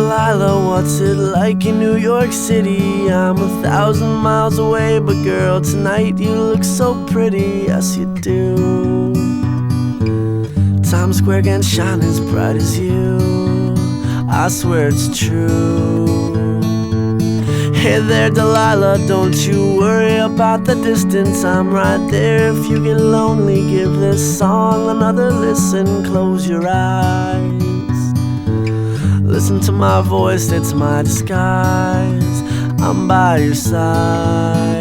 Delilah, what's it like in New York City? I'm 1,000 miles away, but girl, tonight you look so pretty, yes you do. Times Square can't shine as bright as you, I swear it's true. Hey there Delilah, don't you worry about the distance, I'm right there if you get lonely. Give this song another listen, close your eyes. Listen to my voice, it's my disguise, I'm by your side.